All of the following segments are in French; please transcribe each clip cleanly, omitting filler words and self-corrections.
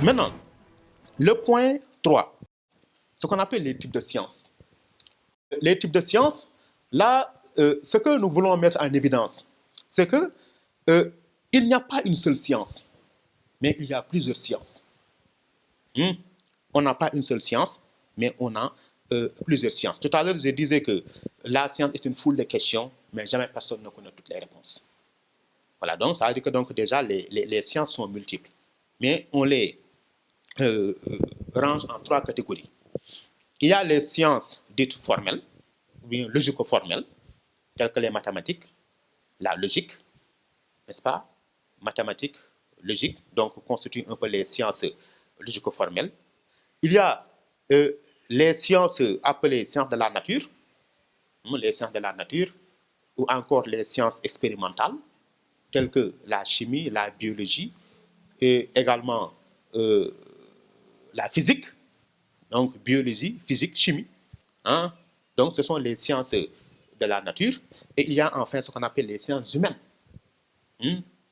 Maintenant, le point 3, ce qu'on appelle les types de sciences. Les types de sciences, là, ce que nous voulons mettre en évidence, c'est que il n'y a pas une seule science, mais il y a plusieurs sciences. On n'a pas une seule science, mais on a plusieurs sciences. Tout à l'heure, je disais que la science est une foule de questions, mais jamais personne ne connaît toutes les réponses. Voilà, donc ça veut dire que donc, déjà, les sciences sont multiples, mais on les range en 3 catégories. Il y a les sciences dites formelles, ou bien logico-formelles, telles que les mathématiques, la logique, n'est-ce pas? Mathématiques, logique, donc constituent un peu les sciences logico-formelles. Il y a les sciences appelées sciences de la nature, les sciences de la nature, ou encore les sciences expérimentales, telles que la chimie, la biologie, et également la physique, donc biologie, physique, chimie. Hein? Donc ce sont les sciences de la nature. Et il y a enfin ce qu'on appelle les sciences humaines.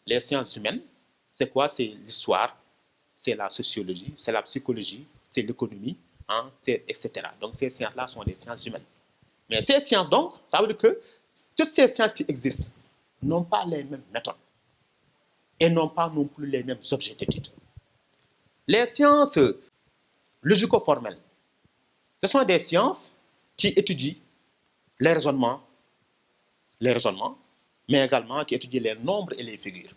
Les sciences humaines, c'est quoi? C'est l'histoire, c'est la sociologie, c'est la psychologie, c'est l'économie, etc. Donc ces sciences-là sont des sciences humaines. Mais ces sciences, donc, ça veut dire que toutes ces sciences qui existent n'ont pas les mêmes méthodes et n'ont pas non plus les mêmes objets d'étude. Les sciences logico-formelles, ce sont des sciences qui étudient les raisonnements, mais également qui étudient les nombres et les figures.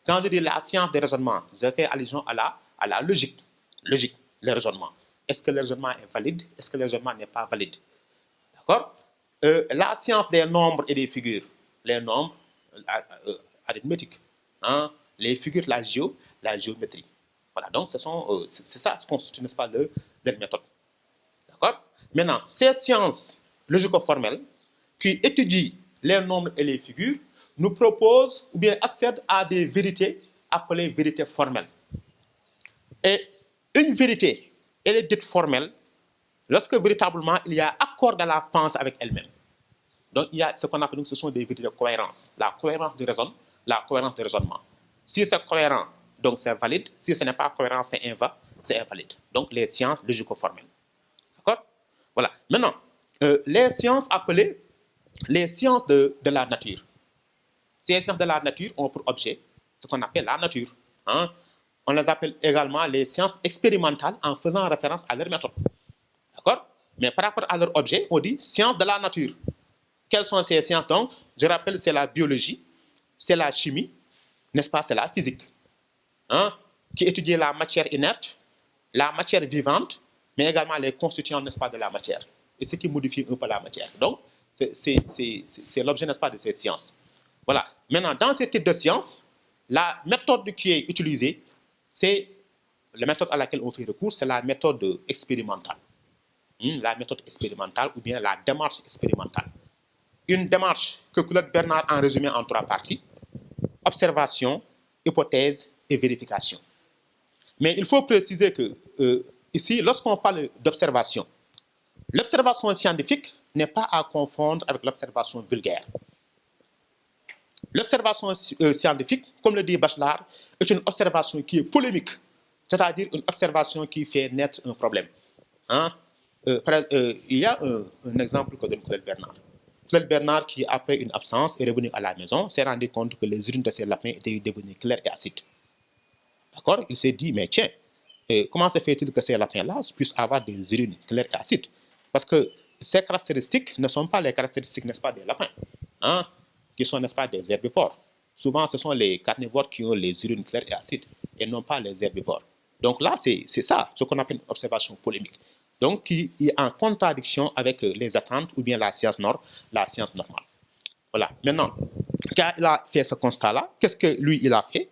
Quand je dis la science des raisonnements, je fais allusion à la logique, le raisonnement. Est-ce que le raisonnement est valide? Est-ce que le raisonnement n'est pas valide? D'accord? La science des nombres et des figures, les nombres arithmétiques, les figures, la géométrie. Voilà, donc c'est ça ce constitue, n'est-ce pas, leur méthode. D'accord? Maintenant, ces sciences logico-formelles qui étudient les nombres et les figures nous proposent ou bien accèdent à des vérités appelées vérités formelles. Et une vérité, elle est dite formelle lorsque véritablement il y a accord dans la pensée avec elle-même. Donc il y a ce qu'on appelle, ce sont des vérités de cohérence. La cohérence du raisonnement. Si c'est cohérent, donc c'est valide. Si ce n'est pas cohérent, c'est invalide. Donc les sciences logico-formelles. D'accord? Voilà. Maintenant, les sciences appelées les sciences de la nature. Ces sciences de la nature ont pour objet ce qu'on appelle la nature. On les appelle également les sciences expérimentales en faisant référence à leur méthode. D'accord? Mais par rapport à leur objet, on dit sciences de la nature. Quelles sont ces sciences donc? Je rappelle, c'est la biologie, c'est la chimie, n'est-ce pas? C'est la physique, qui étudie la matière inerte, la matière vivante, mais également les constituants, n'est-ce pas, de la matière. Et ce qui modifie un peu la matière. Donc, c'est l'objet, n'est-ce pas, de ces sciences. Voilà. Maintenant, dans ce type de sciences, la méthode qui est utilisée, c'est la méthode à laquelle on fait recours, c'est la méthode expérimentale. La méthode expérimentale ou bien la démarche expérimentale. Une démarche que Claude Bernard a résumée en 3 parties: observation, hypothèse et vérification. Mais il faut préciser que ici, lorsqu'on parle d'observation, l'observation scientifique n'est pas à confondre avec l'observation vulgaire. L'observation scientifique, comme le dit Bachelard, est une observation qui est polémique, c'est-à-dire une observation qui fait naître un problème. Il y a un exemple que donne Claude Bernard. Claude Bernard, qui après une absence est revenu à la maison, s'est rendu compte que les urines de ses lapins étaient devenues claires et acides. D'accord? Il s'est dit, mais tiens, comment se fait-il que ces lapins-là puissent avoir des urines claires et acides? Parce que ces caractéristiques ne sont pas les caractéristiques, n'est-ce pas, des lapins, qui sont, n'est-ce pas, des herbivores. Souvent, ce sont les carnivores qui ont les urines claires et acides, et non pas les herbivores. Donc là, c'est ça, ce qu'on appelle une observation polémique. Donc, qui est en contradiction avec les attentes ou bien la science normale. Voilà. Maintenant, quand il a fait ce constat-là, qu'est-ce que lui, il a fait?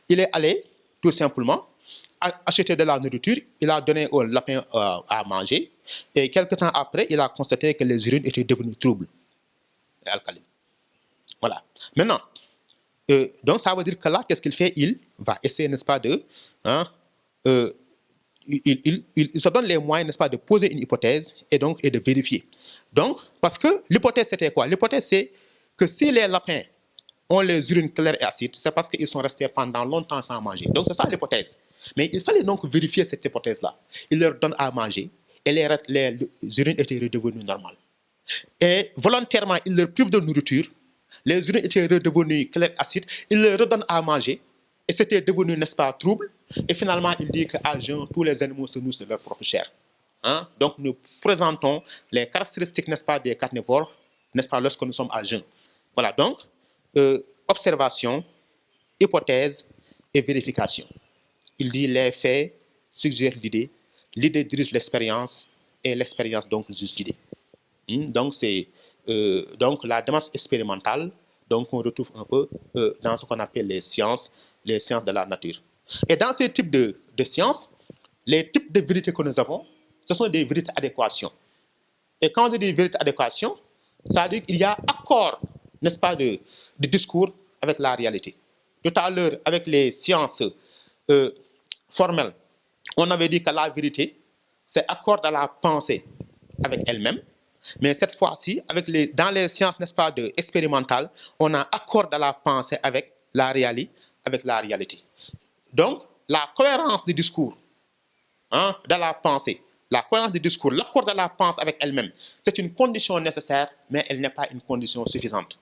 Il est allé, tout simplement, acheter de la nourriture, il a donné au lapin à manger, et quelques temps après, il a constaté que les urines étaient devenues troubles et alcalines. Voilà. Maintenant, donc ça veut dire que là, qu'est-ce qu'il fait? Il va essayer, n'est-ce pas, il se donne les moyens, n'est-ce pas, de poser une hypothèse et de vérifier. Donc, parce que l'hypothèse, c'était quoi? L'hypothèse, c'est que si les lapins ont les urines claires et acides, c'est parce qu'ils sont restés pendant longtemps sans manger. Donc, c'est ça l'hypothèse. Mais il fallait donc vérifier cette hypothèse-là. Il leur donne à manger et les urines étaient redevenues normales. Et volontairement, il leur prive de nourriture, les urines étaient redevenues claires acides, il leur redonne à manger et c'était devenu, n'est-ce pas, trouble. Et finalement, il dit qu'à jeun, tous les animaux se nourrissent de leur propre chair. Hein? Donc, nous présentons les caractéristiques, n'est-ce pas, des carnivores, n'est-ce pas, lorsque nous sommes à jeun. Voilà, donc, observation, hypothèse et vérification. Il dit les faits suggèrent l'idée, l'idée dirige l'expérience et l'expérience donc juge l'idée. Donc, c'est donc la démarche expérimentale, donc on retrouve un peu dans ce qu'on appelle les sciences de la nature. Et dans ces types de sciences, les types de vérités que nous avons, ce sont des vérités adéquations. Et quand on dit vérité adéquation, ça veut dire qu'il y a accord, n'est-ce pas, de discours avec la réalité. Tout à l'heure, avec les sciences formelles, on avait dit que la vérité, c'est accord de la pensée avec elle-même. Mais cette fois-ci, dans les sciences, n'est-ce pas, expérimentales, on a accord de la pensée avec la réalité. Donc, la cohérence du discours, de la pensée, la cohérence du discours, l'accord de la pensée avec elle-même, c'est une condition nécessaire, mais elle n'est pas une condition suffisante.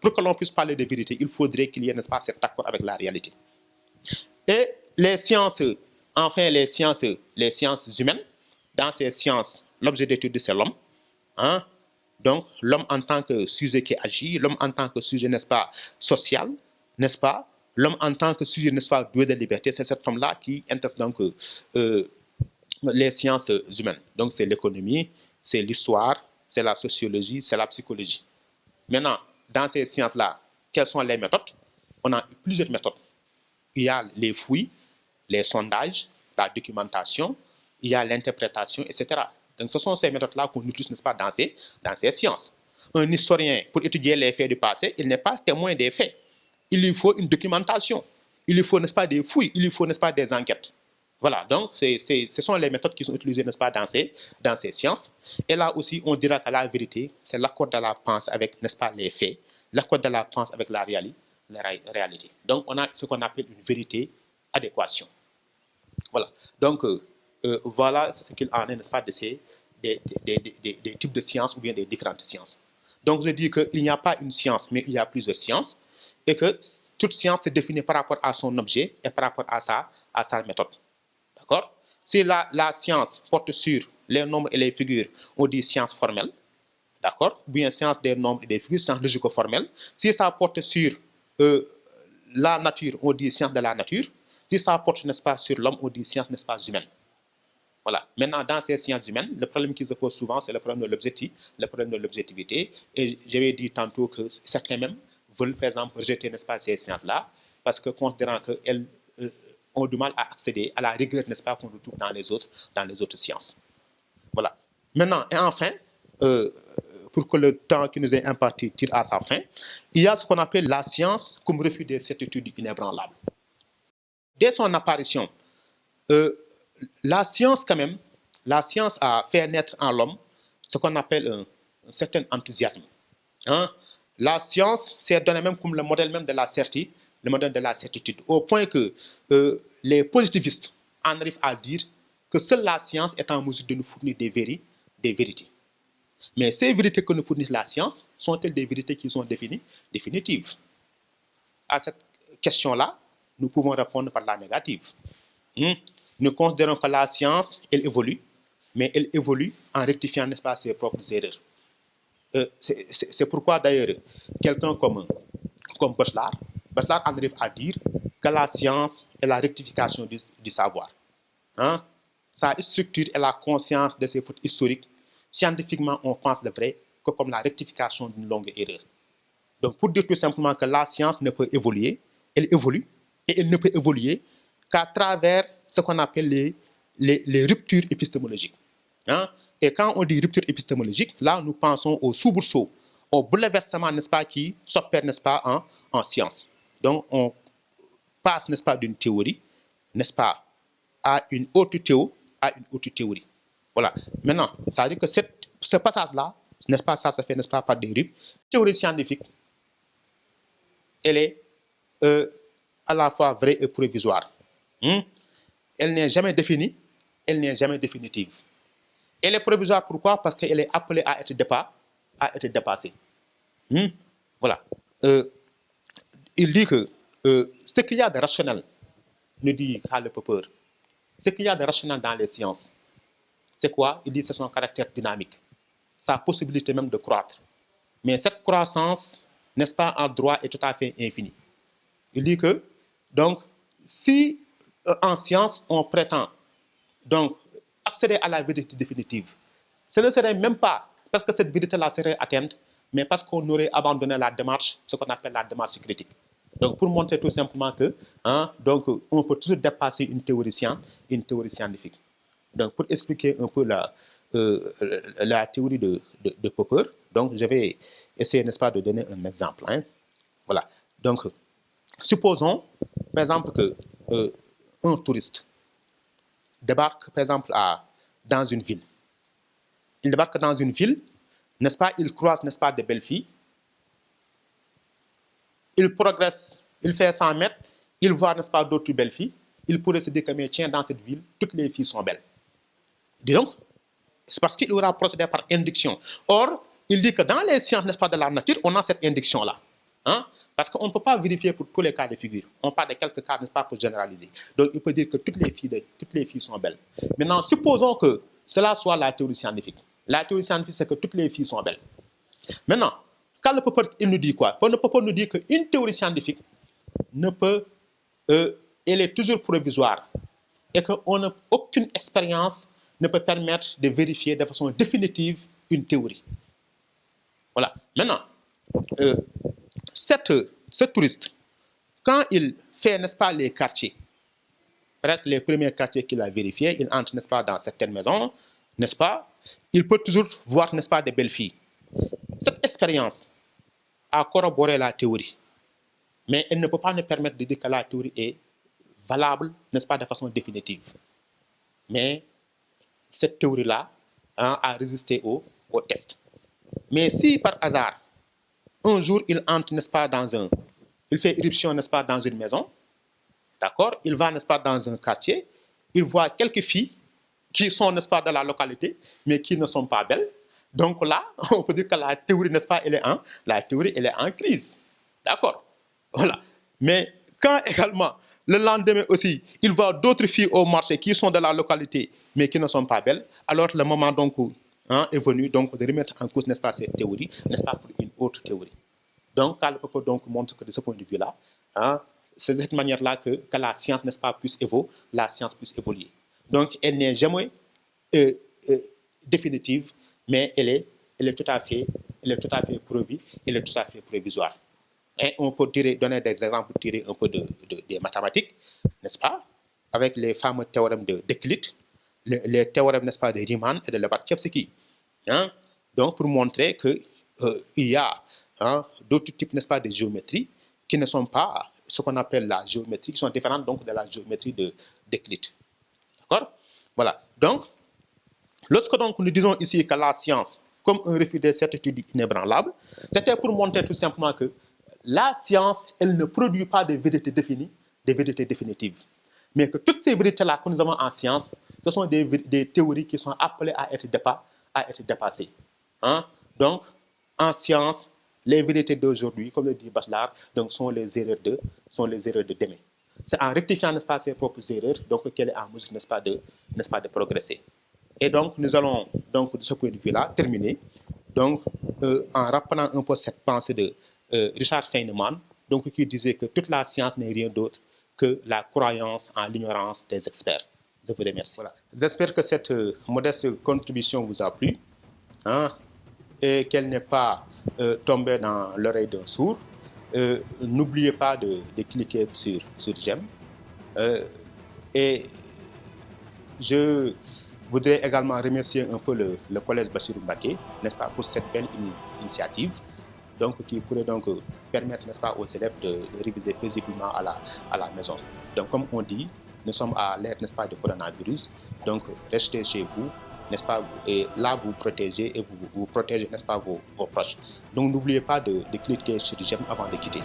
Pour que l'on puisse parler de vérité, il faudrait qu'il y ait, n'est-ce pas, cet accord avec la réalité. Et les sciences, enfin les sciences humaines, dans ces sciences, l'objet d'étude, c'est l'homme. Donc, l'homme en tant que sujet qui agit, l'homme en tant que sujet, n'est-ce pas, social, n'est-ce pas, l'homme en tant que sujet, n'est-ce pas, doué de liberté, c'est cet homme-là qui intéresse donc les sciences humaines. Donc, c'est l'économie, c'est l'histoire, c'est la sociologie, c'est la psychologie. Maintenant, dans ces sciences-là, quelles sont les méthodes? On a plusieurs méthodes. Il y a les fouilles, les sondages, la documentation, il y a l'interprétation, etc. Donc, ce sont ces méthodes-là qu'on utilise, n'est-ce pas, dans ces sciences. Un historien, pour étudier les faits du passé, il n'est pas témoin des faits. Il lui faut une documentation. Il lui faut, n'est-ce pas, des fouilles. Il lui faut, n'est-ce pas, des enquêtes. Voilà, donc ce sont les méthodes qui sont utilisées, n'est-ce pas, dans ces sciences. Et là aussi, on dira que la vérité, c'est l'accord de la pensée avec, n'est-ce pas, les faits, l'accord de la pensée avec la réalité. Donc, on a ce qu'on appelle une vérité adéquation. Voilà, donc voilà ce qu'il en est, n'est-ce pas, de ces des types de sciences ou bien des différentes sciences. Donc, je dis qu'il n'y a pas une science, mais il y a plusieurs sciences, et que toute science est définie par rapport à son objet et par rapport à sa méthode. D'accord? Si la science porte sur les nombres et les figures, on dit science formelle. D'accord? Ou bien science des nombres et des figures, science logico-formelle. Si ça porte sur la nature, on dit science de la nature. Si ça porte, n'est-ce pas, sur l'homme, on dit science, n'est-ce pas, humaine. Voilà. Maintenant, dans ces sciences humaines, le problème qui se pose souvent, c'est le problème de l'objectif, le problème de l'objectivité. Et j'avais dit tantôt que certains même veulent, par exemple, rejeter, n'est-ce pas, ces sciences-là, parce que considérant qu'elles ont du mal à accéder à la rigueur, n'est-ce pas, qu'on retrouve dans les autres sciences. Voilà. Maintenant, et enfin, pour que le temps qui nous est imparti tire à sa fin, il y a ce qu'on appelle la science comme refus des certitudes inébranlables. Dès son apparition, la science, quand même, la science a fait naître en l'homme ce qu'on appelle un certain enthousiasme. La science s'est donnée même comme le modèle même de la certitude, le modèle de la certitude, au point que les positivistes en arrivent à dire que seule la science est en mesure de nous fournir des vérités. Mais ces vérités que nous fournit la science sont-elles des vérités qui sont définitives? À cette question-là, nous pouvons répondre par la négative. Nous considérons que la science, elle évolue, mais elle évolue en rectifiant, n'est-ce pas, ses propres erreurs. C'est pourquoi, d'ailleurs, quelqu'un comme Bachelard en arrive à dire que la science est la rectification du savoir. Sa structure est la conscience de ses fautes historiques. Scientifiquement, on pense de vrai que comme la rectification d'une longue erreur. Donc, pour dire tout simplement que la science ne peut évoluer, elle évolue, et elle ne peut évoluer qu'à travers ce qu'on appelle les ruptures épistémologiques. Et quand on dit rupture épistémologique, là, nous pensons au soubresaut, au bouleversement, n'est-ce pas, qui s'opère, n'est-ce pas, en science. Donc, on passe, n'est-ce pas, d'une théorie, n'est-ce pas, à une autre théorie. Voilà. Maintenant, ça veut dire que ce passage-là, n'est-ce pas, ça se fait, n'est-ce pas, par des ruptures. Théorie scientifique, elle est à la fois vraie et provisoire. Elle n'est jamais définie, elle n'est jamais définitive. Elle est provisoire, pourquoi? Parce qu'elle est appelée à être dépassée. Voilà. Il dit que ce qu'il y a de rationnel, nous dit Karl Popper, ce qu'il y a de rationnel dans les sciences, c'est quoi? Il dit que c'est son caractère dynamique, sa possibilité même de croître. Mais cette croissance, n'est-ce pas, en droit, est tout à fait infinie. Il dit que, donc, si en science, on prétend donc accéder à la vérité définitive, ce ne serait même pas parce que cette vérité-là serait atteinte, mais parce qu'on aurait abandonné la démarche, ce qu'on appelle la démarche critique. Donc, pour montrer tout simplement que, donc, on peut toujours dépasser une théorie scientifique. Donc, pour expliquer un peu la théorie de Popper, donc, je vais essayer, n'est-ce pas, de donner un exemple. Voilà. Donc, supposons, par exemple, que un touriste débarque, par exemple, dans une ville. Il débarque dans une ville, n'est-ce pas, il croise, n'est-ce pas, de belles filles. Il progresse, il fait 100 mètres, il voit, n'est-ce pas, d'autres belles filles. Il pourrait se dire que, mais tiens, dans cette ville, toutes les filles sont belles. Dis donc, c'est parce qu'il aura procédé par induction. Or, il dit que dans les sciences, n'est-ce pas, de la nature, on a cette induction-là. Parce qu'on ne peut pas vérifier pour tous les cas de figure. On parle de quelques cas, n'est-ce pas, pour généraliser. Donc, il peut dire que toutes les filles sont belles. Maintenant, supposons que cela soit la théorie scientifique. La théorie scientifique, c'est que toutes les filles sont belles. Maintenant, Karl Popper, il nous dit quoi? Karl Popper nous dit qu'une théorie scientifique ne peut, elle est toujours provisoire et qu'aucune expérience ne peut permettre de vérifier de façon définitive une théorie. Voilà. Maintenant, ce touriste, quand il fait, n'est-ce pas, les quartiers, peut-être les premiers quartiers qu'il a vérifiés, il entre, n'est-ce pas, dans certaines maisons, n'est-ce pas, il peut toujours voir, n'est-ce pas, de belles filles. Cette expérience a corroboré la théorie, mais elle ne peut pas nous permettre de dire que la théorie est valable, n'est-ce pas, de façon définitive. Mais cette théorie-là a résisté au test. Mais si par hasard, un jour, il entre, n'est-ce pas, il fait irruption, n'est-ce pas, dans une maison, d'accord, il va, n'est-ce pas, dans un quartier, il voit quelques filles qui sont, n'est-ce pas, dans la localité, mais qui ne sont pas belles. Donc là, on peut dire que la théorie, n'est-ce pas, elle est en crise. D'accord. Voilà. Mais quand également, le lendemain aussi, il voit d'autres filles au marché qui sont de la localité, mais qui ne sont pas belles, alors le moment donc est venu donc de remettre en cause, n'est-ce pas, cette théorie, n'est-ce pas, pour une autre théorie. Donc, Karl Popper donc montre que de ce point de vue-là, c'est de cette manière-là que la science, n'est-ce pas, puisse évoluer. Donc, elle n'est jamais définitive, mais elle est tout à fait provisoire. Et on peut donner des exemples tirés un peu des mathématiques, n'est-ce pas, avec les fameux théorèmes d'Euclide, les théorèmes, n'est-ce pas, de Riemann et de Lobachevsky. Donc, pour montrer qu'il y a d'autres types, n'est-ce pas, de géométrie qui ne sont pas ce qu'on appelle la géométrie, qui sont différentes donc de la géométrie d'Euclide. D'accord? Voilà. Donc, lorsque donc nous disons ici que la science, comme un refus des certitudes inébranlables, c'était pour montrer tout simplement que la science, elle ne produit pas de vérités définies, des vérités définitives. Mais que toutes ces vérités-là que nous avons en science, ce sont des théories qui sont appelées à être dépassées. Donc, en science, les vérités d'aujourd'hui, comme le dit Bachelard, donc sont les erreurs de demain. C'est en rectifiant, n'est-ce pas, ses propres erreurs, donc qu'elle est en mesure, n'est-ce pas, de progresser. Et donc, nous allons, donc, de ce point de vue-là, terminer, donc, en rappelant un peu cette pensée de Richard Feynman, donc, qui disait que toute la science n'est rien d'autre que la croyance en l'ignorance des experts. Je vous remercie. Voilà. J'espère que cette modeste contribution vous a plu, et qu'elle n'est pas tombée dans l'oreille d'un sourd. N'oubliez pas de cliquer sur j'aime. Et je voudrais également remercier un peu le collège Bassirou Mbacké, n'est-ce pas, pour cette belle initiative, donc qui pourrait donc permettre, n'est-ce pas, aux élèves de réviser paisiblement à la maison. Donc, comme on dit, nous sommes à l'ère, n'est-ce pas, du coronavirus, donc restez chez vous, n'est-ce pas, et là vous protégez et vous protégez, n'est-ce pas, vos proches. Donc, n'oubliez pas de cliquer sur j'aime avant de quitter.